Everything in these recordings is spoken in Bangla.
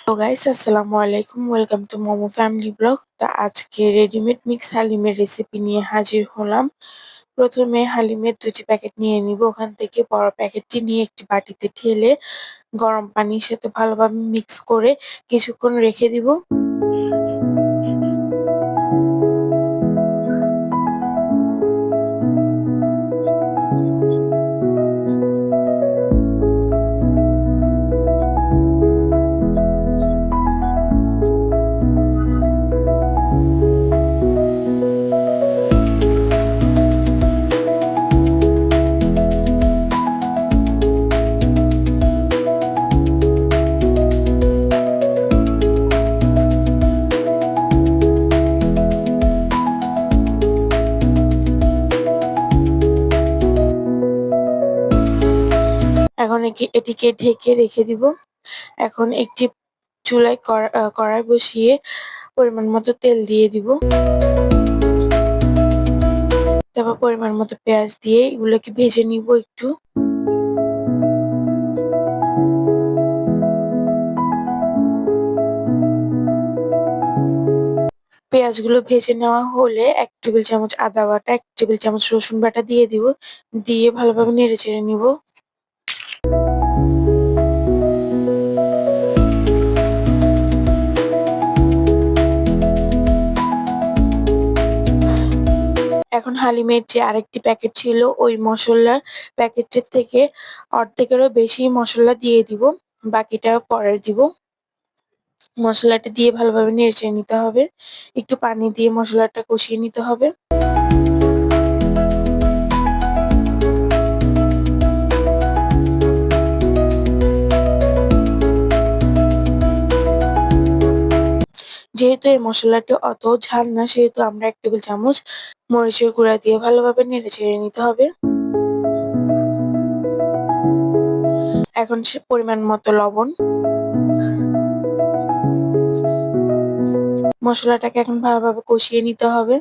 হ্যালো গাইস, আসসালামু আলাইকুম। Welcome to momo family blog. তো আজকে রেডিমেড মিক্স হালিমের রেসিপি নিয়ে হাজির হলাম। প্রথমে হালিমের 2টি প্যাকেট নিয়ে নিব। ওখান থেকে বড় প্যাকেটটি নিয়ে একটি বাটিতে ঢেলে গরম পানির সাথে ভালোভাবে মিক্স করে কিছুক্ষণ রেখে দিব। এখন এটিকে ঢেকে রেখে দিব। এখন একটি চুলায় কড়াই বসিয়ে পরিমাণ মতো তেল দিয়ে দিব। তারপর পরিমাণ মতো পেঁয়াজ দিয়ে এগুলোকে ভেজে নিব একটু। পেঁয়াজগুলো ভেজে নেওয়া হলে 1 টেবিল চামচ আদা বাটা, 1 টেবিল চামচ রসুন বাটা দিয়ে দিব। দিয়ে ভালোভাবে নেড়েচেড়ে নিব। এখন হালিমের যে আরেকটি প্যাকেট ছিল ওই মসলার প্যাকেটের থেকে অর্ধেকেরও বেশি মসলা দিয়ে দিব। বাকিটা পরে দিব। মসলাটা দিয়ে ভালোভাবে নেড়েচেড়ে নিতে হবে। একটু পানি দিয়ে মসলাটা কষিয়ে নিতে হবে। যেহেতু এই মসলাটি অত ঝাল না, সেহেতু আমরা 1 টেবিল চামচ মরিচের গুঁড়া দিয়ে ভালোভাবে নেড়েচেড়ে নিতে হবে। এখন পরিমাণ মতো লবণ। মসলাটাকে এখন ভালোভাবে কষিয়ে নিতে হবে।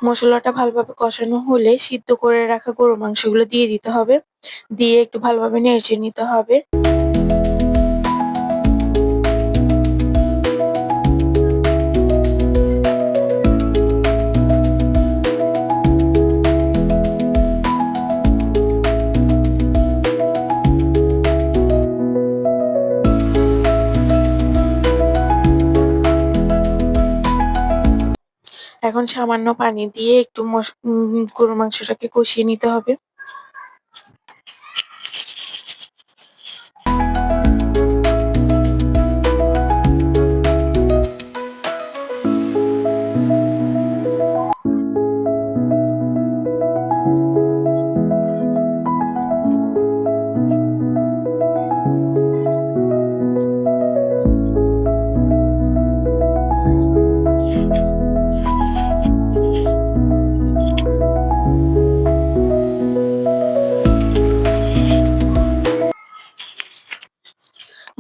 মসলাটা ভালোভাবে কষানো হলে সিদ্ধ করে রাখা গরুর মাংসগুলো দিয়ে দিতে হবে। দিয়ে একটু ভালোভাবে নেড়েচেড়ে নিতে হবে। এখন সামান্য পানি দিয়ে একটু গরুর মাংসটাকে কষিয়ে নিতে হবে।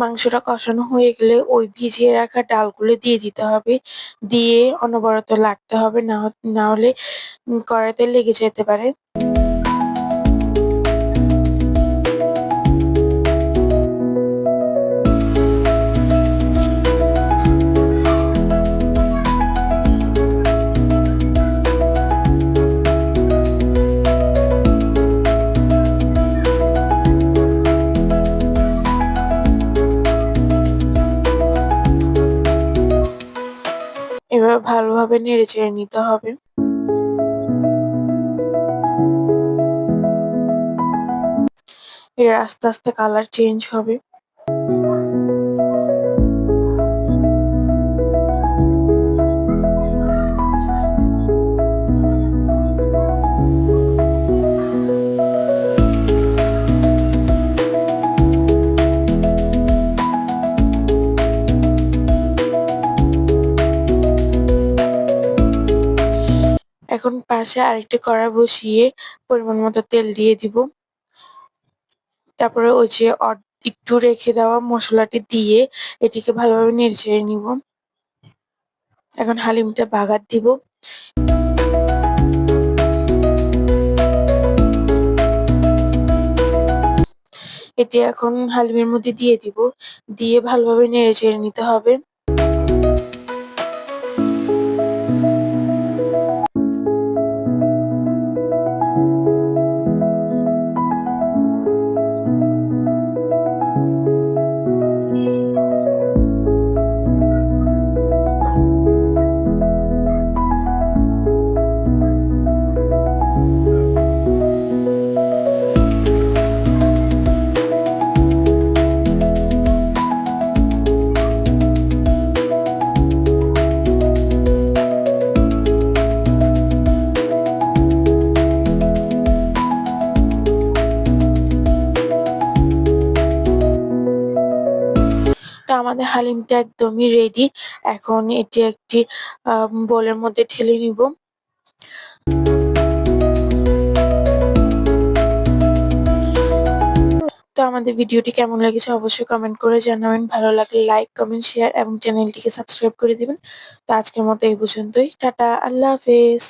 মাংসটা কষানো হয়ে গেলে ওই ভিজিয়ে রাখা ডালগুলো দিয়ে দিতে হবে। দিয়ে অনবরত লাগতে হবে, না হলে কড়াইতে লেগে যেতে পারে। এভাবে ভালোভাবে নেড়েচেড়ে নিতে হবে। এর আস্তে আস্তে কালার চেঞ্জ হবে। এখন পাশে আরেকটি কড়াই বসিয়ে পরিমাণ মতো তেল দিয়ে দিব। তারপরে ওই যে একটু রেখে দেওয়া মসলাটি দিয়ে এটিকে ভালোভাবে নেড়েচেড়ে নিব। এখন হালিমটা বাগার দিব। এটি এখন হালিমের মধ্যে দিয়ে দিব। দিয়ে ভালোভাবে নেড়েচেড়ে নিতে হবে। তো আমাদের হালিমটা একদমই রেডি। এখন এটি একটি বোলের মধ্যে ঢেলে নিব। তো আমাদের ভিডিওটি কেমন লেগেছে অবশ্যই কমেন্ট করে জানাবেন। ভালো লাগলে লাইক, কমেন্ট, শেয়ার এবং চ্যানেলটিকে সাবস্ক্রাইব করে দিবেন। তো আজকের মতো এই পর্যন্তই। টাটা, আল্লাহ হাফেজ।